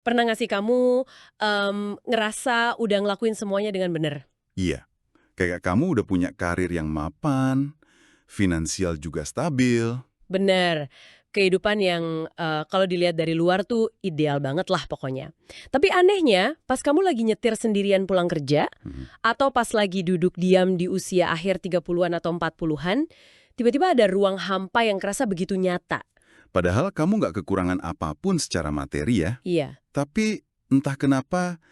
Pernah nggak sih kamu, ngerasa udah ngelakuin semuanya dengan bener? Iya, kayak kamu udah punya karir yang mapan, finansial juga stabil. Bener, kehidupan yang, kalau dilihat dari luar tuh ideal banget lah pokoknya. Tapi anehnya, pas kamu lagi nyetir sendirian pulang kerja, Mhm. atau pas lagi duduk diam di usia akhir 30-an atau 40-an, tiba-tiba ada ruang hampa yang kerasa begitu nyata. Padahal kamu nggak kekurangan apapun secara materi ya, Iya. tapi entah kenapa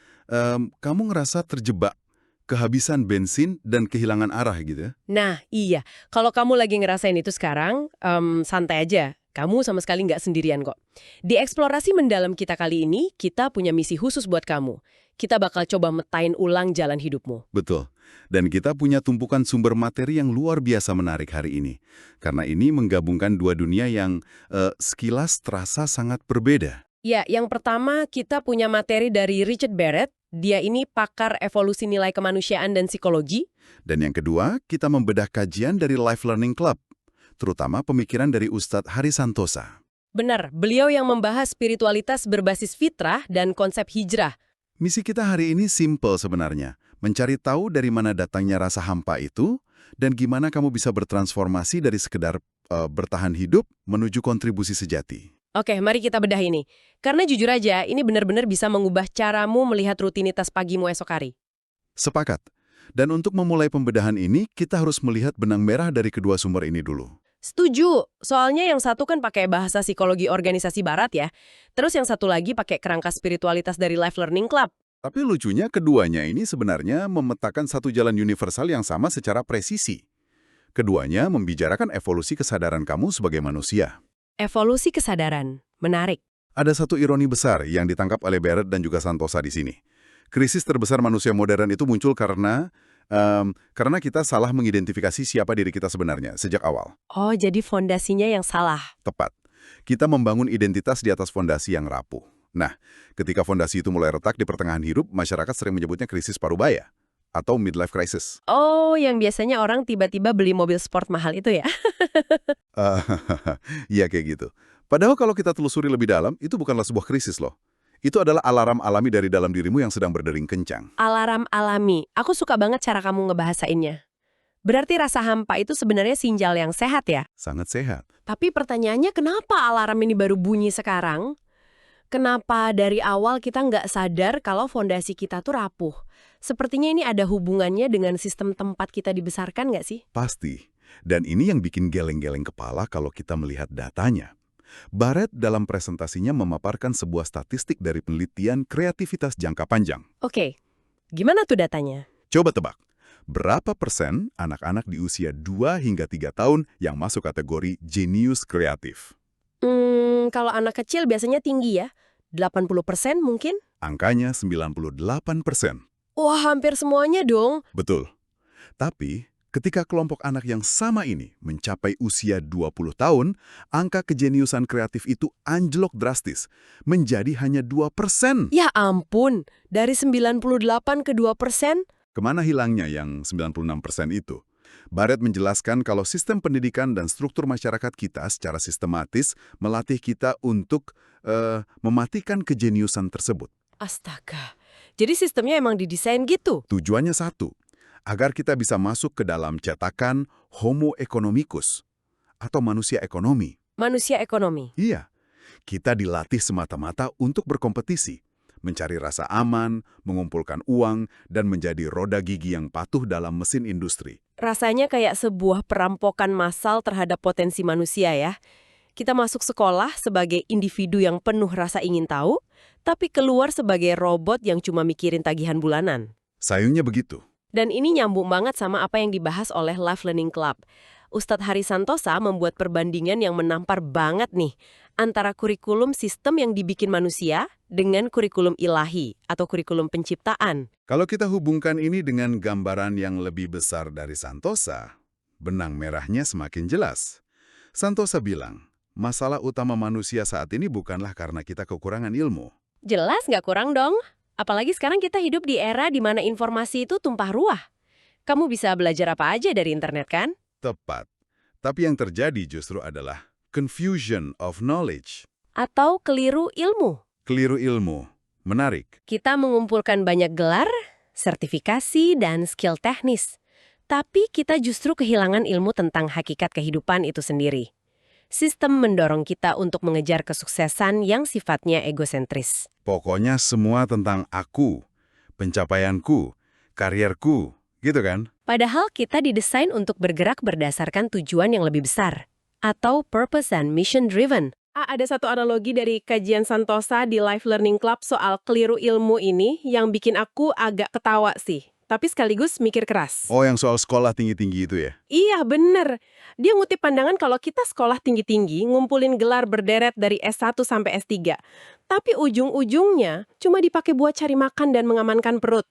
kamu ngerasa terjebak, kehabisan bensin dan kehilangan arah gitu ya. Nah, iya. Kalau kamu lagi ngerasain itu sekarang, santai aja. Kamu sama sekali nggak sendirian kok. Di eksplorasi mendalam kita kali ini, kita punya misi khusus buat kamu. Kita bakal coba metain ulang jalan hidupmu. Betul. Dan kita punya tumpukan sumber materi yang luar biasa menarik hari ini. Karena ini menggabungkan dua dunia yang sekilas terasa sangat berbeda. Ya, yang pertama kita punya materi dari Richard Barrett. Dia ini pakar evolusi nilai kemanusiaan dan psikologi. Dan yang kedua, kita membedah kajian dari Life Learning Club, terutama pemikiran dari Ustadz Hari Santosa. Benar, beliau yang membahas spiritualitas berbasis fitrah dan konsep hijrah. Misi kita hari ini simple sebenarnya, mencari tahu dari mana datangnya rasa hampa itu, dan gimana kamu bisa bertransformasi dari sekedar bertahan hidup menuju kontribusi sejati. Oke, mari kita bedah ini. Karena jujur aja, ini benar-benar bisa mengubah caramu melihat rutinitas pagimu esok hari. Sepakat. Dan untuk memulai pembedahan ini, kita harus melihat benang merah dari kedua sumber ini dulu. Setuju, soalnya yang satu kan pakai bahasa psikologi organisasi barat ya. Terus yang satu lagi pakai kerangka spiritualitas dari Life Learning Club. Tapi lucunya keduanya ini sebenarnya memetakan satu jalan universal yang sama secara presisi. Keduanya membicarakan evolusi kesadaran kamu sebagai manusia. Evolusi kesadaran. Menarik. Ada satu ironi besar yang ditangkap oleh Barrett dan juga Santosa di sini. Krisis terbesar manusia modern itu muncul karena kita salah mengidentifikasi siapa diri kita sebenarnya sejak awal. Oh, jadi fondasinya yang salah. Tepat. Kita membangun identitas di atas fondasi yang rapuh. Nah, ketika fondasi itu mulai retak di pertengahan hidup, masyarakat sering menyebutnya krisis parubaya atau midlife crisis. Oh, yang biasanya orang tiba-tiba beli mobil sport mahal itu ya? Eh, Iya kayak gitu. Padahal kalau kita telusuri lebih dalam, itu bukanlah sebuah krisis loh. Itu adalah alarm alami dari dalam dirimu yang sedang berdering kencang. Alarm alami. Aku suka banget cara kamu ngebahasainnya. Berarti rasa hampa itu sebenarnya sinjal yang sehat ya? Sangat sehat. Tapi pertanyaannya kenapa alarm ini baru bunyi sekarang? Kenapa dari awal kita nggak sadar kalau fondasi kita tuh rapuh? Sepertinya ini ada hubungannya dengan sistem tempat kita dibesarkan nggak sih? Pasti. Dan ini yang bikin geleng-geleng kepala kalau kita melihat datanya. Barrett dalam presentasinya memaparkan sebuah statistik dari penelitian kreativitas jangka panjang. Oke, gimana tuh datanya? Coba tebak, berapa persen anak-anak di usia 2 hingga 3 tahun yang masuk kategori jenius kreatif? Kalau anak kecil biasanya tinggi ya, 80% mungkin? Angkanya 98%. Wah, hampir semuanya dong. Betul. Tapi, ketika kelompok anak yang sama ini mencapai usia 20 tahun, angka kejeniusan kreatif itu anjlok drastis, menjadi hanya 2%. Ya ampun, dari 98 ke 2%? Kemana hilangnya yang 96% itu? Barrett menjelaskan kalau sistem pendidikan dan struktur masyarakat kita secara sistematis melatih kita untuk mematikan kejeniusan tersebut. Astaga, jadi sistemnya emang didesain gitu? Tujuannya satu, agar kita bisa masuk ke dalam cetakan Homo economicus atau manusia ekonomi. Manusia ekonomi. Iya, kita dilatih semata-mata untuk berkompetisi, mencari rasa aman, mengumpulkan uang, dan menjadi roda gigi yang patuh dalam mesin industri. Rasanya kayak sebuah perampokan massal terhadap potensi manusia ya. Kita masuk sekolah sebagai individu yang penuh rasa ingin tahu, tapi keluar sebagai robot yang cuma mikirin tagihan bulanan. Sayangnya begitu. Dan ini nyambung banget sama apa yang dibahas oleh Life Learning Club. Ustadz Hari Santosa membuat perbandingan yang menampar banget nih antara kurikulum sistem yang dibikin manusia dengan kurikulum ilahi atau kurikulum penciptaan. Kalau kita hubungkan ini dengan gambaran yang lebih besar dari Santosa, benang merahnya semakin jelas. Santosa bilang, masalah utama manusia saat ini bukanlah karena kita kekurangan ilmu. Jelas nggak kurang dong? Apalagi sekarang kita hidup di era di mana informasi itu tumpah ruah. Kamu bisa belajar apa aja dari internet kan? Tepat. Tapi yang terjadi justru adalah confusion of knowledge. Atau keliru ilmu. Keliru ilmu. Menarik. Kita mengumpulkan banyak gelar, sertifikasi, dan skill teknis. Tapi kita justru kehilangan ilmu tentang hakikat kehidupan itu sendiri. Sistem mendorong kita untuk mengejar kesuksesan yang sifatnya egosentris. Pokoknya semua tentang aku, pencapaianku, karierku, gitu kan? Padahal kita didesain untuk bergerak berdasarkan tujuan yang lebih besar, atau purpose and mission driven. Ada satu analogi dari kajian Santosa di Life Learning Club soal keliru ilmu ini yang bikin aku agak ketawa sih. Tapi sekaligus mikir keras. Oh, yang soal sekolah tinggi-tinggi itu ya? Iya, bener. Dia ngutip pandangan kalau kita sekolah tinggi-tinggi, ngumpulin gelar berderet dari S1 sampai S3. Tapi ujung-ujungnya cuma dipakai buat cari makan dan mengamankan perut.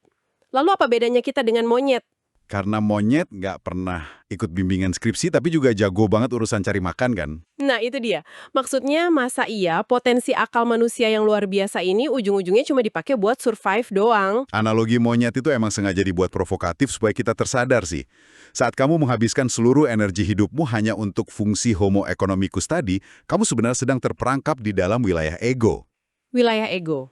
Lalu apa bedanya kita dengan monyet? Karena monyet nggak pernah ikut bimbingan skripsi, tapi juga jago banget urusan cari makan kan? Nah, itu dia. Maksudnya, masa iya potensi akal manusia yang luar biasa ini ujung-ujungnya cuma dipakai buat survive doang? Analogi monyet itu emang sengaja dibuat provokatif supaya kita tersadar sih. Saat kamu menghabiskan seluruh energi hidupmu hanya untuk fungsi homo economicus tadi, kamu sebenarnya sedang terperangkap di dalam wilayah ego. Wilayah ego.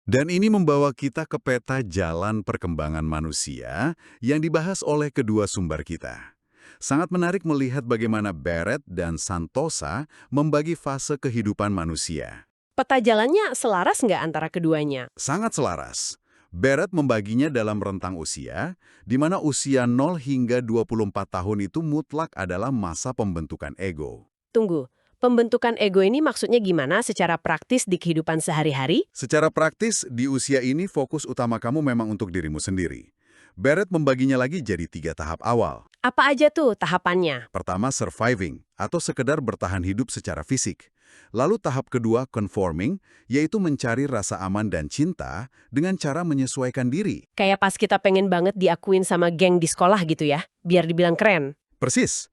Dan ini membawa kita ke peta jalan perkembangan manusia yang dibahas oleh kedua sumber kita. Sangat menarik melihat bagaimana Barrett dan Santosa membagi fase kehidupan manusia. Peta jalannya selaras nggak antara keduanya? Sangat selaras. Barrett membaginya dalam rentang usia, di mana usia 0 hingga 24 tahun itu mutlak adalah masa pembentukan ego. Tunggu, pembentukan ego ini maksudnya gimana secara praktis di kehidupan sehari-hari? Secara praktis, di usia ini fokus utama kamu memang untuk dirimu sendiri. Barrett membaginya lagi jadi 3 tahap awal. Apa aja tuh tahapannya? Pertama, surviving, atau sekedar bertahan hidup secara fisik. Lalu tahap kedua, conforming, yaitu mencari rasa aman dan cinta dengan cara menyesuaikan diri. Kayak pas kita pengen banget diakuin sama geng di sekolah gitu ya, biar dibilang keren. Persis.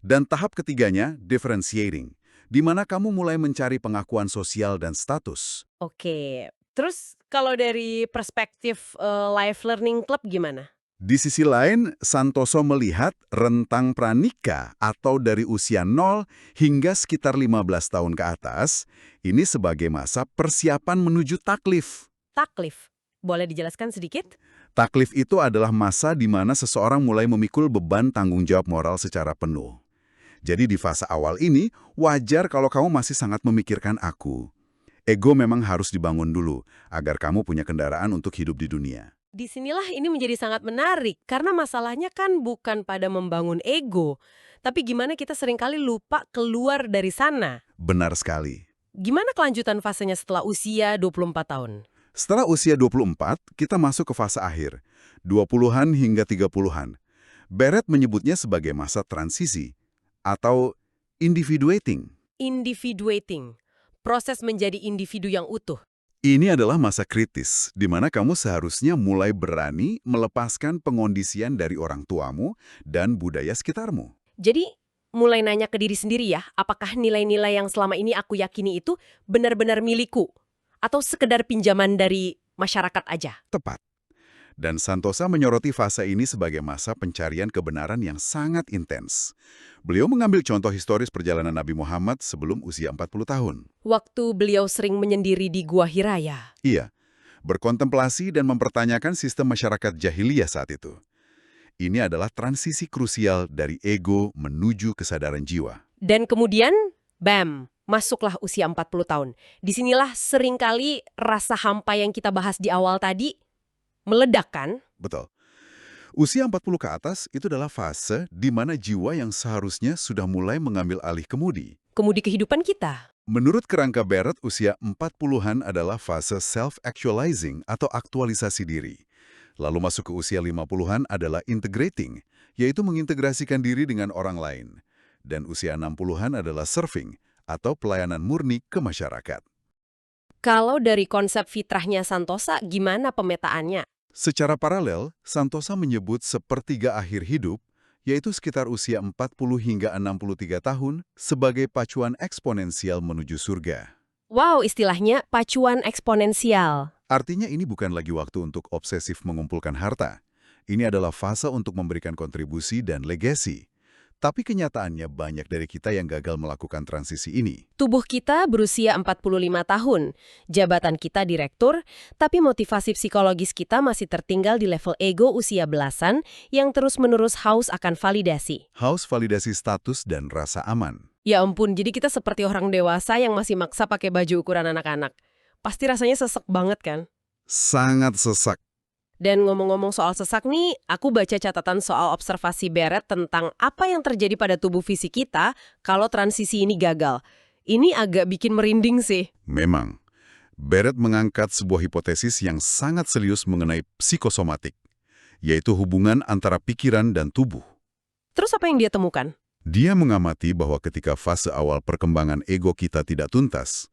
Dan tahap ketiganya, differentiating, di mana kamu mulai mencari pengakuan sosial dan status. Oke, terus kalau dari perspektif Life Learning Club gimana? Di sisi lain, Santoso melihat rentang pranikah atau dari usia 0 hingga sekitar 15 tahun ke atas, ini sebagai masa persiapan menuju taklif. Taklif. Boleh dijelaskan sedikit? Taklif itu adalah masa di mana seseorang mulai memikul beban tanggung jawab moral secara penuh. Jadi di fase awal ini, wajar kalau kamu masih sangat memikirkan aku. Ego memang harus dibangun dulu, agar kamu punya kendaraan untuk hidup di dunia. Disinilah ini menjadi sangat menarik, karena masalahnya kan bukan pada membangun ego, tapi gimana kita seringkali lupa keluar dari sana. Benar sekali. Gimana kelanjutan fasenya setelah usia 24 tahun? Setelah usia 24, kita masuk ke fase akhir, 20-an hingga 30-an. Barrett menyebutnya sebagai masa transisi, atau individuating. Individuating. Proses menjadi individu yang utuh. Ini adalah masa kritis, di mana kamu seharusnya mulai berani melepaskan pengondisian dari orang tuamu dan budaya sekitarmu. Jadi, mulai nanya ke diri sendiri ya, apakah nilai-nilai yang selama ini aku yakini itu benar-benar milikku? Atau sekedar pinjaman dari masyarakat aja? Tepat. Dan Santosa menyoroti fase ini sebagai masa pencarian kebenaran yang sangat intens. Beliau mengambil contoh historis perjalanan Nabi Muhammad sebelum usia 40 tahun. Waktu beliau sering menyendiri di Gua Hira ya? Iya, berkontemplasi dan mempertanyakan sistem masyarakat jahiliyah saat itu. Ini adalah transisi krusial dari ego menuju kesadaran jiwa. Dan kemudian, bam, masuklah usia 40 tahun. Disinilah seringkali rasa hampa yang kita bahas di awal tadi meledak kan? Betul. Usia 40 ke atas itu adalah fase di mana jiwa yang seharusnya sudah mulai mengambil alih kemudi. Kemudi kehidupan kita. Menurut kerangka Barrett, usia 40-an adalah fase self-actualizing atau aktualisasi diri. Lalu masuk ke usia 50-an adalah integrating, yaitu mengintegrasikan diri dengan orang lain. Dan usia 60-an adalah serving atau pelayanan murni ke masyarakat. Kalau dari konsep fitrahnya Santosa, gimana pemetaannya? Secara paralel, Santosa menyebut sepertiga akhir hidup, yaitu sekitar usia 40 hingga 63 tahun, sebagai pacuan eksponensial menuju surga. Wow, istilahnya pacuan eksponensial. Artinya ini bukan lagi waktu untuk obsesif mengumpulkan harta. Ini adalah fase untuk memberikan kontribusi dan legasi. Tapi kenyataannya banyak dari kita yang gagal melakukan transisi ini. Tubuh kita berusia 45 tahun, jabatan kita direktur, tapi motivasi psikologis kita masih tertinggal di level ego usia belasan yang terus-menerus haus akan validasi. Haus validasi status dan rasa aman. Ya ampun, jadi kita seperti orang dewasa yang masih maksa pakai baju ukuran anak-anak. Pasti rasanya sesek banget kan? Sangat sesak. Dan ngomong-ngomong soal sesak nih, aku baca catatan soal observasi Barrett tentang apa yang terjadi pada tubuh fisik kita kalau transisi ini gagal. Ini agak bikin merinding sih. Memang, Barrett mengangkat sebuah hipotesis yang sangat serius mengenai psikosomatik, yaitu hubungan antara pikiran dan tubuh. Terus apa yang dia temukan? Dia mengamati bahwa ketika fase awal perkembangan ego kita tidak tuntas,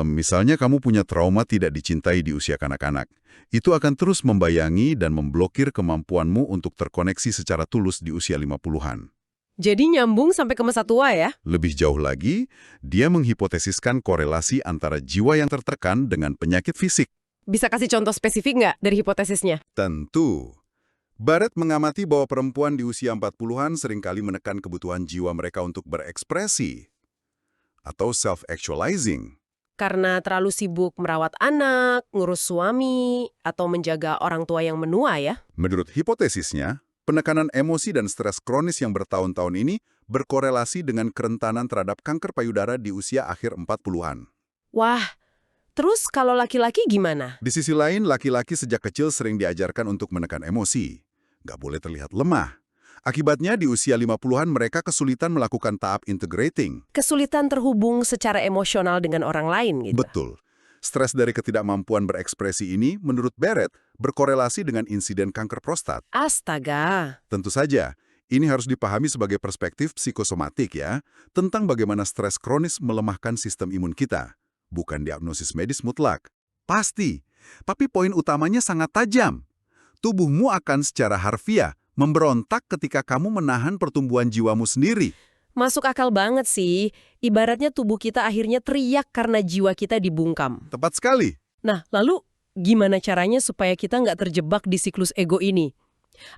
misalnya kamu punya trauma tidak dicintai di usia kanak-kanak, itu akan terus membayangi dan memblokir kemampuanmu untuk terkoneksi secara tulus di usia 50-an. Jadi nyambung sampai ke masa tua ya? Lebih jauh lagi, dia menghipotesiskan korelasi antara jiwa yang tertekan dengan penyakit fisik. Bisa kasih contoh spesifik nggak dari hipotesisnya? Tentu. Barrett mengamati bahwa perempuan di usia 40-an seringkali menekan kebutuhan jiwa mereka untuk berekspresi atau self-actualizing. Karena terlalu sibuk merawat anak, ngurus suami, atau menjaga orang tua yang menua ya? Menurut hipotesisnya, penekanan emosi dan stres kronis yang bertahun-tahun ini berkorelasi dengan kerentanan terhadap kanker payudara di usia akhir 40-an. Wah, terus kalau laki-laki gimana? Di sisi lain, laki-laki sejak kecil sering diajarkan untuk menekan emosi. Nggak boleh terlihat lemah. Akibatnya di usia 50-an mereka kesulitan melakukan tahap integrating. Kesulitan terhubung secara emosional dengan orang lain gitu. Betul. Stres dari ketidakmampuan berekspresi ini, menurut Barrett, berkorelasi dengan insiden kanker prostat. Astaga. Tentu saja, ini harus dipahami sebagai perspektif psikosomatik ya, tentang bagaimana stres kronis melemahkan sistem imun kita. Bukan diagnosis medis mutlak. Pasti. Tapi poin utamanya sangat tajam. Tubuhmu akan secara harfiah memberontak ketika kamu menahan pertumbuhan jiwamu sendiri. Masuk akal banget sih. Ibaratnya tubuh kita akhirnya teriak karena jiwa kita dibungkam. Tepat sekali. Nah, lalu gimana caranya supaya kita nggak terjebak di siklus ego ini?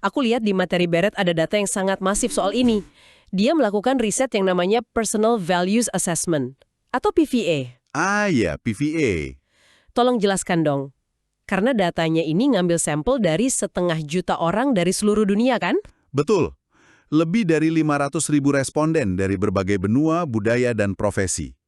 Aku lihat di materi Barrett ada data yang sangat masif soal ini. Dia melakukan riset yang namanya Personal Values Assessment, atau PVA. Ah ya, PVA. Tolong jelaskan dong. Karena datanya ini ngambil sampel dari 1,5 juta orang dari seluruh dunia kan? Betul. Lebih dari 500.000 responden dari berbagai benua, budaya, dan profesi.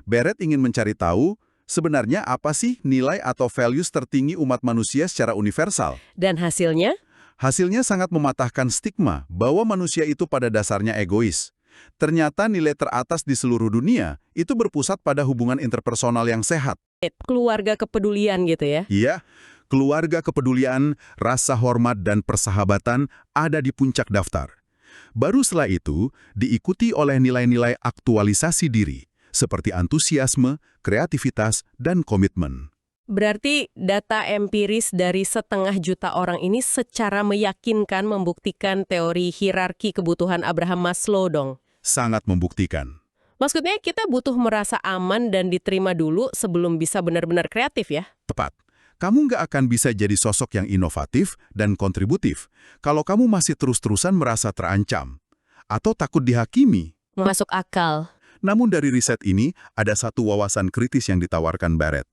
Barrett ingin mencari tahu, sebenarnya apa sih nilai atau values tertinggi umat manusia secara universal? Dan hasilnya? Hasilnya sangat mematahkan stigma bahwa manusia itu pada dasarnya egois. Ternyata nilai teratas di seluruh dunia itu berpusat pada hubungan interpersonal yang sehat. Keluarga kepedulian gitu ya? Iya, keluarga kepedulian, rasa hormat, dan persahabatan ada di puncak daftar. Baru setelah itu, diikuti oleh nilai-nilai aktualisasi diri, seperti antusiasme, kreativitas, dan komitmen. Berarti data empiris dari 1,5 juta orang ini secara meyakinkan membuktikan teori hierarki kebutuhan Abraham Maslow dong? Sangat membuktikan. Maksudnya kita butuh merasa aman dan diterima dulu sebelum bisa benar-benar kreatif ya? Tepat. Kamu nggak akan bisa jadi sosok yang inovatif dan kontributif kalau kamu masih terus-terusan merasa terancam atau takut dihakimi. Masuk akal. Namun dari riset ini, ada satu wawasan kritis yang ditawarkan Barrett.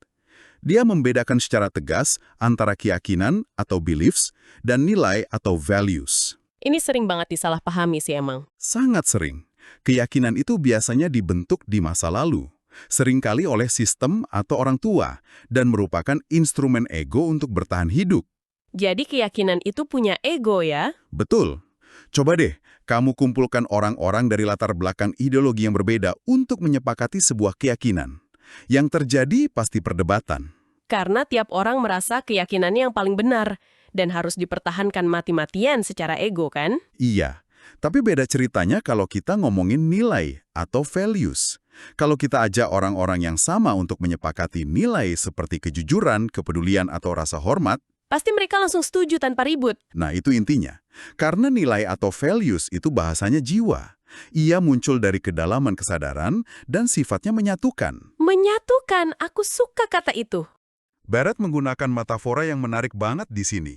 Dia membedakan secara tegas antara keyakinan atau beliefs dan nilai atau values. Ini sering banget disalahpahami sih emang. Sangat sering. Keyakinan itu biasanya dibentuk di masa lalu, seringkali oleh sistem atau orang tua, dan merupakan instrumen ego untuk bertahan hidup. Jadi keyakinan itu punya ego ya? Betul. Coba deh, kamu kumpulkan orang-orang dari latar belakang ideologi yang berbeda untuk menyepakati sebuah keyakinan. Yang terjadi pasti perdebatan. Karena tiap orang merasa keyakinannya yang paling benar, dan harus dipertahankan mati-matian secara ego kan? Iya. Tapi beda ceritanya kalau kita ngomongin nilai atau values. Kalau kita ajak orang-orang yang sama untuk menyepakati nilai seperti kejujuran, kepedulian, atau rasa hormat, Pasti mereka langsung setuju tanpa ribut. nah itu intinya. Karena nilai atau values itu bahasanya jiwa. Ia muncul dari kedalaman kesadaran dan sifatnya menyatukan. Menyatukan, aku suka kata itu. Barrett menggunakan metafora yang menarik banget di sini.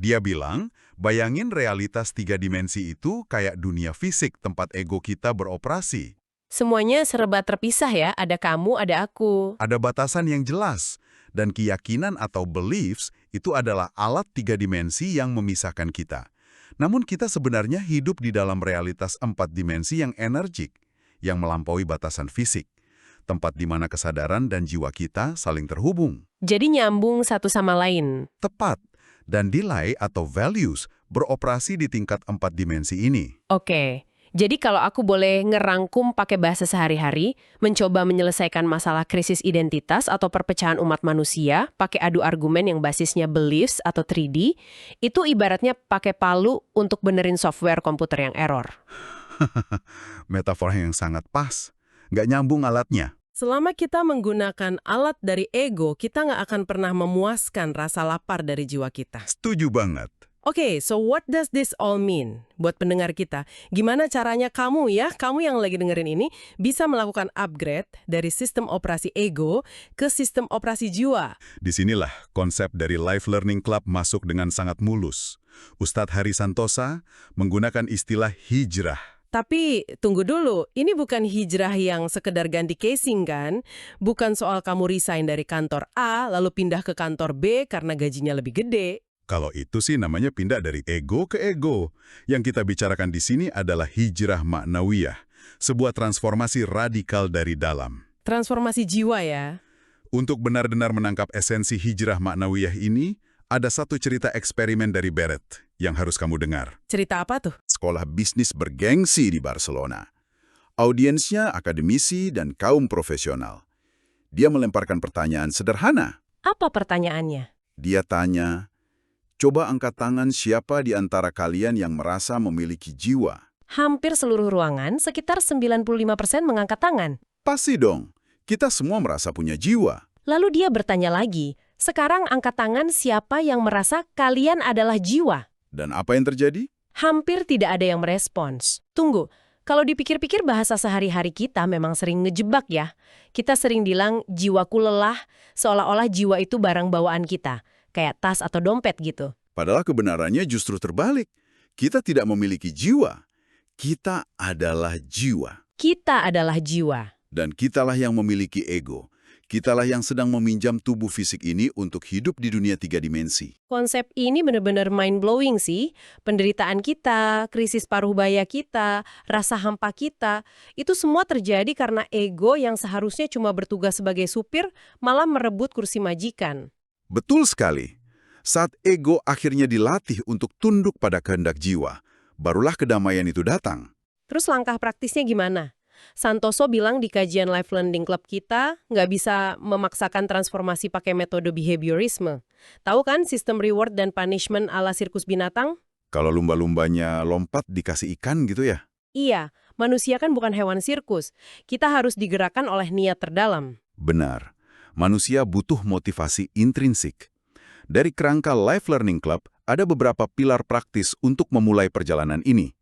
Dia bilang, bayangin realitas 3 dimensi itu kayak dunia fisik tempat ego kita beroperasi. Semuanya serba terpisah ya, ada kamu, ada aku. Ada batasan yang jelas, dan keyakinan atau beliefs itu adalah alat 3 dimensi yang memisahkan kita. Namun kita sebenarnya hidup di dalam realitas 4 dimensi yang energik, yang melampaui batasan fisik. Tempat di mana kesadaran dan jiwa kita saling terhubung. Jadi nyambung satu sama lain. Tepat, dan nilai atau values beroperasi di tingkat 4 dimensi ini. Oke, jadi kalau aku boleh ngerangkum pakai bahasa sehari-hari, mencoba menyelesaikan masalah krisis identitas atau perpecahan umat manusia, pakai adu argumen yang basisnya beliefs atau 3D, itu ibaratnya pakai palu untuk benerin software komputer yang error. Metafor yang sangat pas. Nggak nyambung alatnya. Selama kita menggunakan alat dari ego, kita nggak akan pernah memuaskan rasa lapar dari jiwa kita. Setuju banget. Oke, so what does this all mean? Buat pendengar kita, gimana caranya kamu yang lagi dengerin ini, bisa melakukan upgrade dari sistem operasi ego ke sistem operasi jiwa? Disinilah konsep dari Life Learning Club masuk dengan sangat mulus. Ustadz Hari Santosa menggunakan istilah hijrah. Tapi tunggu dulu, ini bukan hijrah yang sekedar ganti casing kan? Bukan soal kamu resign dari kantor A lalu pindah ke kantor B karena gajinya lebih gede. Kalau itu sih namanya pindah dari ego ke ego. Yang kita bicarakan di sini adalah hijrah maknawiyah, sebuah transformasi radikal dari dalam. Transformasi jiwa ya. Untuk benar-benar menangkap esensi hijrah maknawiyah ini, ada satu cerita eksperimen dari Barrett yang harus kamu dengar. Cerita apa tuh? Sekolah bisnis bergengsi di Barcelona. Audiensnya akademisi dan kaum profesional. Dia melemparkan pertanyaan sederhana. Apa pertanyaannya? Dia tanya, coba angkat tangan siapa di antara kalian yang merasa memiliki jiwa? Hampir seluruh ruangan, sekitar 95% mengangkat tangan. Pasti dong, kita semua merasa punya jiwa. Lalu dia bertanya lagi, sekarang angkat tangan siapa yang merasa kalian adalah jiwa? Dan apa yang terjadi? Hampir tidak ada yang merespons. Tunggu, kalau dipikir-pikir bahasa sehari-hari kita memang sering ngejebak ya. Kita sering bilang jiwaku lelah, seolah-olah jiwa itu barang bawaan kita, kayak tas atau dompet gitu. Padahal kebenarannya justru terbalik. Kita tidak memiliki jiwa. Kita adalah jiwa. Kita adalah jiwa. Dan kitalah yang memiliki ego. Kitalah yang sedang meminjam tubuh fisik ini untuk hidup di dunia 3 dimensi. Konsep ini benar-benar mind-blowing sih. Penderitaan kita, krisis paruh baya kita, rasa hampa kita, itu semua terjadi karena ego yang seharusnya cuma bertugas sebagai supir, malah merebut kursi majikan. Betul sekali. Saat ego akhirnya dilatih untuk tunduk pada kehendak jiwa, barulah kedamaian itu datang. Terus langkah praktisnya gimana? Santoso bilang di kajian Life Learning Club kita nggak bisa memaksakan transformasi pakai metode behaviorisme. Tahu kan sistem reward dan punishment ala sirkus binatang? Kalau lumba-lumbanya lompat dikasih ikan gitu ya? Iya, manusia kan bukan hewan sirkus. Kita harus digerakkan oleh niat terdalam. Benar. Manusia butuh motivasi intrinsik. Dari kerangka Life Learning Club, ada beberapa pilar praktis untuk memulai perjalanan ini.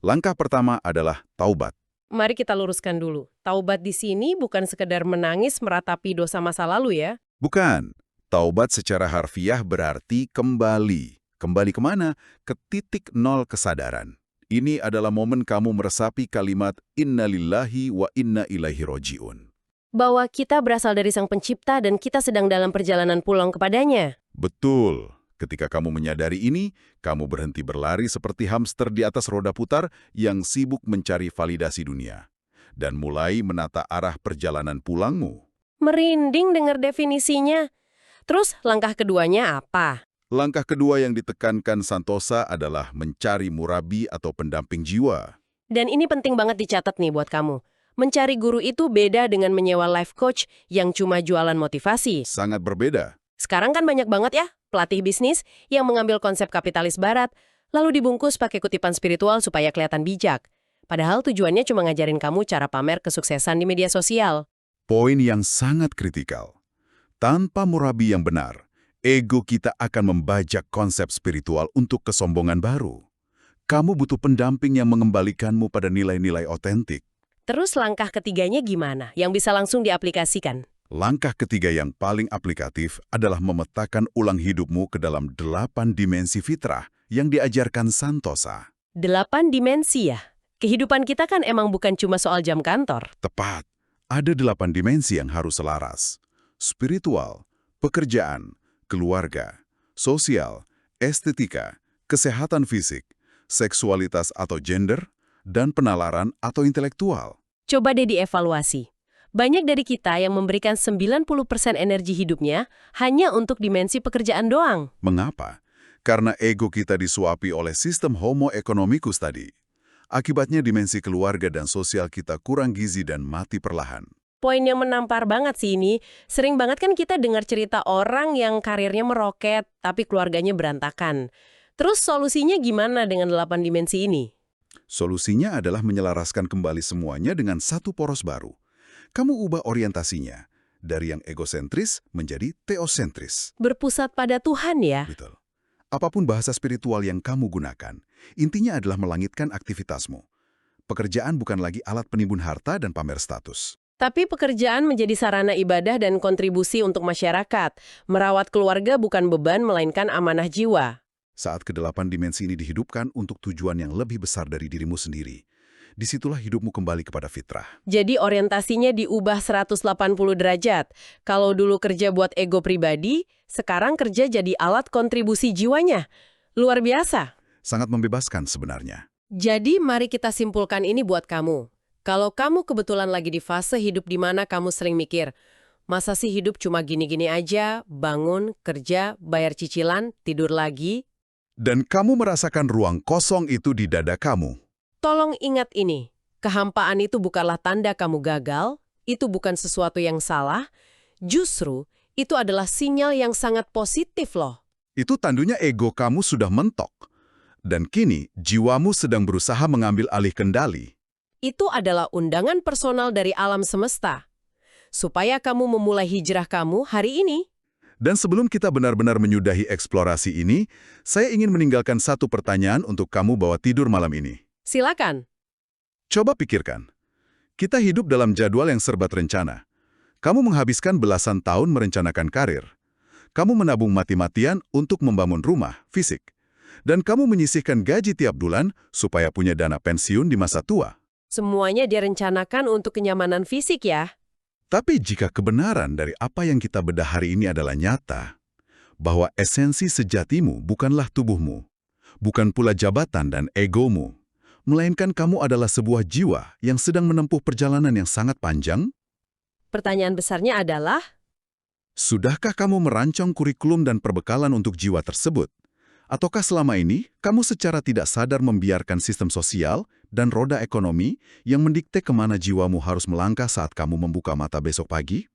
Langkah pertama adalah taubat. Mari kita luruskan dulu. Taubat di sini bukan sekedar menangis meratapi dosa masa lalu ya. Bukan. Taubat secara harfiah berarti kembali. Kembali kemana? Ke titik nol kesadaran. Ini adalah momen kamu meresapi kalimat Inna lillahi wa inna ilaihi roji'un. Bahwa kita berasal dari Sang Pencipta dan kita sedang dalam perjalanan pulang kepadanya. Betul. Ketika kamu menyadari ini, kamu berhenti berlari seperti hamster di atas roda putar yang sibuk mencari validasi dunia. Dan mulai menata arah perjalanan pulangmu. Merinding dengar definisinya. Terus langkah keduanya apa? Langkah kedua yang ditekankan Santosa adalah mencari murabi atau pendamping jiwa. Dan ini penting banget dicatat nih buat kamu. Mencari guru itu beda dengan menyewa life coach yang cuma jualan motivasi. Sangat berbeda. Sekarang kan banyak banget ya pelatih bisnis yang mengambil konsep kapitalis barat, lalu dibungkus pakai kutipan spiritual supaya kelihatan bijak. Padahal tujuannya cuma ngajarin kamu cara pamer kesuksesan di media sosial. Poin yang sangat kritikal. Tanpa murabi yang benar, ego kita akan membajak konsep spiritual untuk kesombongan baru. Kamu butuh pendamping yang mengembalikanmu pada nilai-nilai otentik. Terus langkah ketiganya gimana? Yang bisa langsung diaplikasikan? Langkah ketiga yang paling aplikatif adalah memetakan ulang hidupmu ke dalam 8 dimensi fitrah yang diajarkan Santosa. 8 dimensi ya? Kehidupan kita kan emang bukan cuma soal jam kantor. Tepat, ada 8 dimensi yang harus selaras. Spiritual, pekerjaan, keluarga, sosial, estetika, kesehatan fisik, seksualitas atau gender, dan penalaran atau intelektual. Coba deh dievaluasi. Banyak dari kita yang memberikan 90% energi hidupnya hanya untuk dimensi pekerjaan doang. Mengapa? Karena ego kita disuapi oleh sistem homo economicus tadi. Akibatnya dimensi keluarga dan sosial kita kurang gizi dan mati perlahan. Poin yang menampar banget sih ini. Sering banget kan kita dengar cerita orang yang karirnya meroket, tapi keluarganya berantakan. Terus solusinya gimana dengan 8 dimensi ini? Solusinya adalah menyelaraskan kembali semuanya dengan satu poros baru. Kamu ubah orientasinya dari yang egosentris menjadi teosentris. Berpusat pada Tuhan ya? Betul. Apapun bahasa spiritual yang kamu gunakan, intinya adalah melangitkan aktivitasmu. Pekerjaan bukan lagi alat penimbun harta dan pamer status. Tapi pekerjaan menjadi sarana ibadah dan kontribusi untuk masyarakat. Merawat keluarga bukan beban, melainkan amanah jiwa. Saat ke-8 dimensi ini dihidupkan untuk tujuan yang lebih besar dari dirimu sendiri, disitulah hidupmu kembali kepada fitrah. Jadi orientasinya diubah 180 derajat. Kalau dulu kerja buat ego pribadi, sekarang kerja jadi alat kontribusi jiwanya. Luar biasa. Sangat membebaskan sebenarnya. Jadi mari kita simpulkan ini buat kamu. Kalau kamu kebetulan lagi di fase hidup di mana kamu sering mikir, masa sih hidup cuma gini-gini aja, bangun, kerja, bayar cicilan, tidur lagi? Dan kamu merasakan ruang kosong itu di dada kamu. Tolong ingat ini, kehampaan itu bukanlah tanda kamu gagal, itu bukan sesuatu yang salah, justru itu adalah sinyal yang sangat positif loh. Itu tandanya ego kamu sudah mentok. Dan kini jiwamu sedang berusaha mengambil alih kendali. Itu adalah undangan personal dari alam semesta. Supaya kamu memulai hijrah kamu hari ini. Dan sebelum kita benar-benar menyudahi eksplorasi ini, saya ingin meninggalkan satu pertanyaan untuk kamu bawa tidur malam ini. Silakan. Coba pikirkan. Kita hidup dalam jadwal yang serba terencana. Kamu menghabiskan belasan tahun merencanakan karir. Kamu menabung mati-matian untuk membangun rumah, fisik. Dan kamu menyisihkan gaji tiap bulan supaya punya dana pensiun di masa tua. Semuanya direncanakan untuk kenyamanan fisik ya. Tapi jika kebenaran dari apa yang kita bedah hari ini adalah nyata, bahwa esensi sejatimu bukanlah tubuhmu, bukan pula jabatan dan egomu, melainkan kamu adalah sebuah jiwa yang sedang menempuh perjalanan yang sangat panjang? Pertanyaan besarnya adalah, Sudahkah kamu merancang kurikulum dan perbekalan untuk jiwa tersebut? Ataukah selama ini kamu secara tidak sadar membiarkan sistem sosial dan roda ekonomi yang mendikte kemana jiwamu harus melangkah saat kamu membuka mata besok pagi?